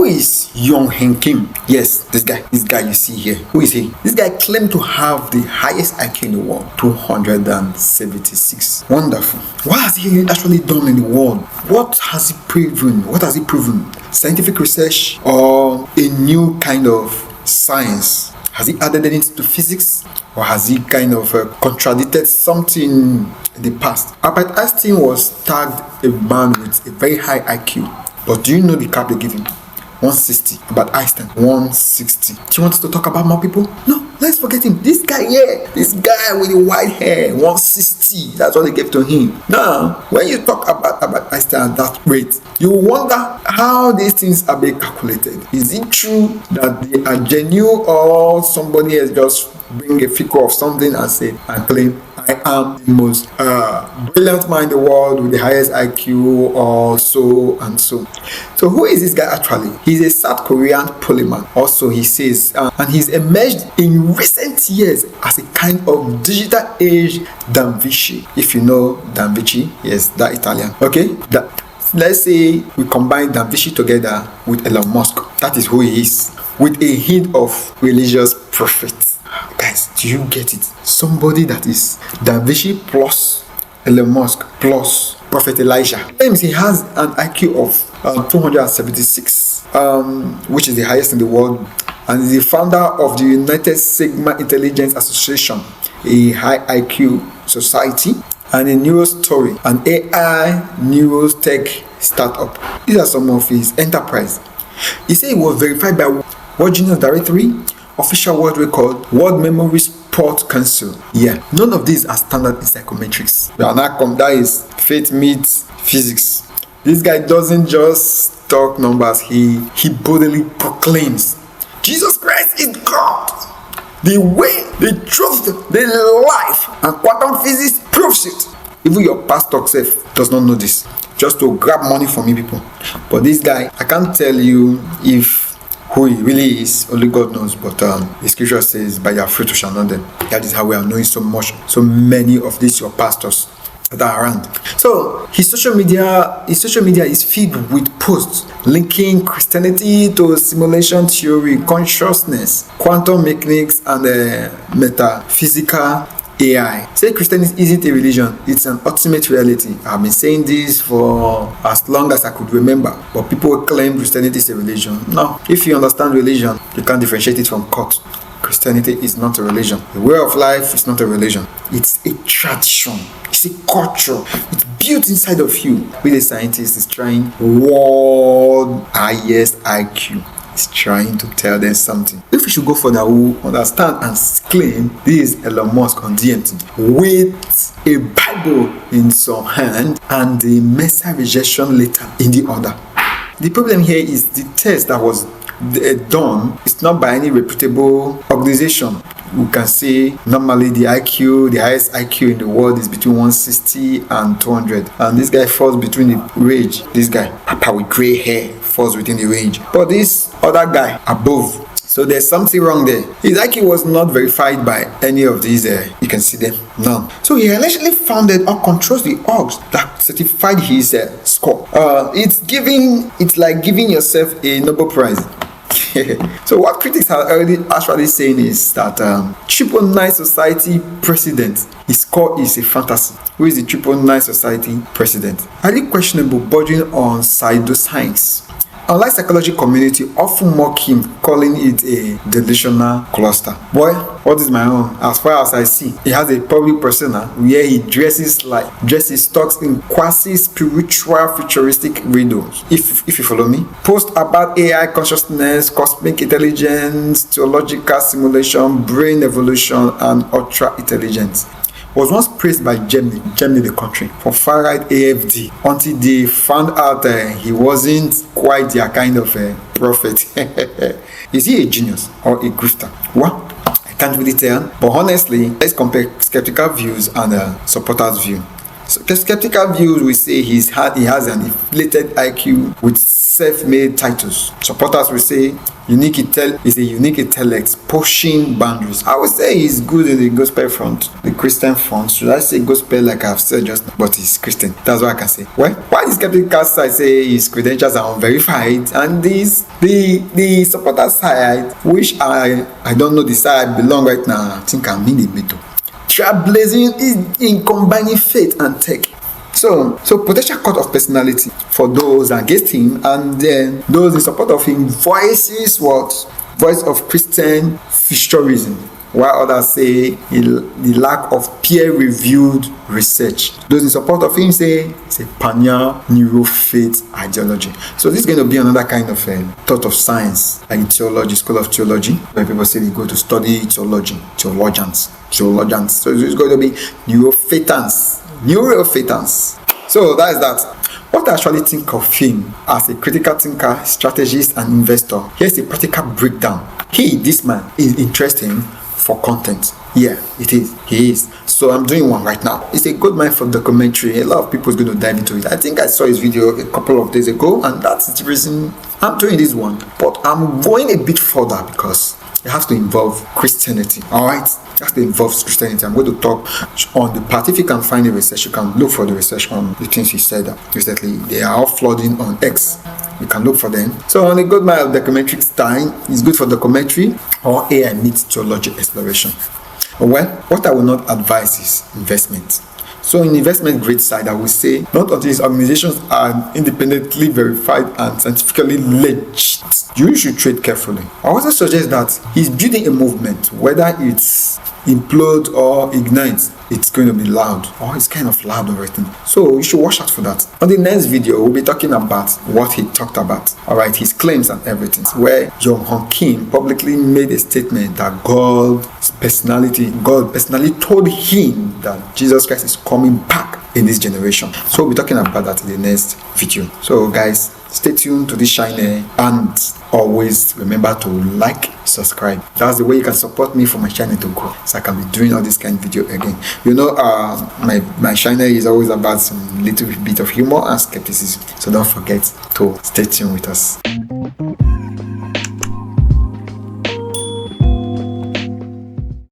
is YoungHoon Kim? Yes, this guy you see here. Who is he? This guy claimed to have the highest IQ in the world, 276. Wonderful. What has he actually done in the world? What has he proven? Scientific research or a new kind of science? Has he added anything to physics? Or has he kind of contradicted something in the past? Albert Einstein was tagged a man with a very high IQ. But do you know the cap they give him? 160. Albert Einstein, 160. Do you want us to talk about more people? No, let's forget him. This guy here, this guy with the white hair, 160. That's what they gave to him. Now, when you talk about Albert Einstein at that rate, you wonder how these things are being calculated. Is it true that they are genuine, or somebody has just bring a figure of something and say and claim I am the most brilliant man in the world with the highest IQ, or so and so. So who is this guy actually? He's a South Korean polymath. Also, he says, and he's emerged in recent years as a kind of digital age Da Vinci. If you know Da Vinci, yes, that Italian. Okay, let's say we combine Da Vinci together with Elon Musk. That is who he is, with a hint of religious prophet. Guys, do you get it? Somebody that is Da Vinci plus Elon Musk plus Prophet Elijah. Claims he has an IQ of 276, which is the highest in the world, and is the founder of the United Sigma Intelligence Association, a high IQ society, and a neurostory, an AI neurotech startup. These are some of his enterprise. He said he was verified by World Genius Directory, official world record, World Memory Sport Council. Yeah, none of these are standard in psychometrics. That is faith meets physics. This guy doesn't just talk numbers, he boldly proclaims Jesus Christ is God. The way, the truth, the life, and quantum physics proves it. Even your pastor self does not know this, just to grab money from you people. But this guy, I can't tell you if who he really is, only God knows, but the scripture says, by their fruit you shall know them. That is how we are knowing so many of these your pastors that are around. So his social media is filled with posts linking Christianity to simulation theory, consciousness, quantum mechanics, and metaphysical AI. Say Christianity isn't a religion, it's an ultimate reality. I've been saying this for as long as I could remember, but people claim Christianity is a religion. No, if you understand religion, you can't differentiate it from cult. Christianity is not a religion. The way of life is not a religion. It's a tradition. It's a culture. It's built inside of you. With a scientist is trying world highest IQ. Is trying to tell them something. If we should go further, we will understand and claim this is Elon Musk on DMT with a Bible in some hand and the Messiah rejection letter in the other. The problem here is the test that was done is not by any reputable organization. We can say normally the highest IQ in the world is between 160 and 200, and this guy falls between the range. This guy, papa with gray hair, falls within the range, but this other guy above. So there's something wrong there. His IQ was not verified by any of these, you can see them, none. So he allegedly founded or controls the orgs that certified his score. It's like giving yourself a Nobel Prize. So what critics are actually saying is that Triple Nine Society president, his score is a fantasy. Who is the Triple Nine Society president? Highly questionable, bordering on pseudoscience. Online psychology community often mock him, calling it a delusional cluster. Boy, what is my own? As far as I see, he has a public persona where he dresses talks in quasi-spiritual futuristic riddles. If you follow me. Post about AI consciousness, cosmic intelligence, theological simulation, brain evolution, and ultra intelligence. Was once praised by Germany the country, for far-right AFD, until they found out he wasn't quite their kind of prophet. Is he a genius or a grifter? Well, I can't really tell, but honestly, let's compare skeptical views and supporters' view. So skeptical views will say he has an inflated IQ with self-made titles. Supporters will say is a unique intellect pushing boundaries. I would say he's good in the gospel front, the Christian front. Should I say gospel like I've said just now? But he's Christian. That's what I can say. Well, why the skeptical side say his credentials are unverified, and the supporter side, which I don't know the side I belong right now. I think I'm in the middle. Trailblazing in combining faith and tech. So potential cut of personality for those against him, and then those in support of him voice of Christian futurism, while others say the lack of peer-reviewed research. Those in support of him say it's a neuro-faith ideology. So this is going to be another kind of thought of science, like theology, school of theology, where people say they go to study theologians. So it's going to be neuro-faithans. So that is that. What I actually think of him as a critical thinker, strategist, and investor. Here's a practical breakdown. This man, is interesting for content. Yeah, it is. He is. So I'm doing one right now. It's a good man for documentary. A lot of people is going to dive into it. I think I saw his video a couple of days ago, and that's the reason I'm doing this one. But I'm going a bit further because it has to involve Christianity. Alright? It has to involve Christianity. I'm going to talk on the part. If you can find the research, you can look for the research on the things he said recently. They are all flooding on X. You can look for them. So on a good man of documentary style, it's good for documentary or AI meets theology exploration. Well, what I will not advise is investment. So in investment grade side, I will say not until these organizations are independently verified and scientifically legit, you should trade carefully. I also suggest that he's building a movement, whether it's implode or ignite, it's going to be loud, or it's kind of loud already. So you should watch out for that. On the next video, we'll be talking about what he talked about. Alright, his claims and everything. Where YoungHoon Kim publicly made a statement that God personally told him that Jesus Christ is coming back in this generation. So we'll be talking about that in the next video. So guys, stay tuned to this channel and always remember to like, subscribe. That's the way you can support me for my channel to grow, so I can be doing all this kind of video again. You know, my channel is always about some little bit of humor and skepticism, so don't forget to stay tuned with us.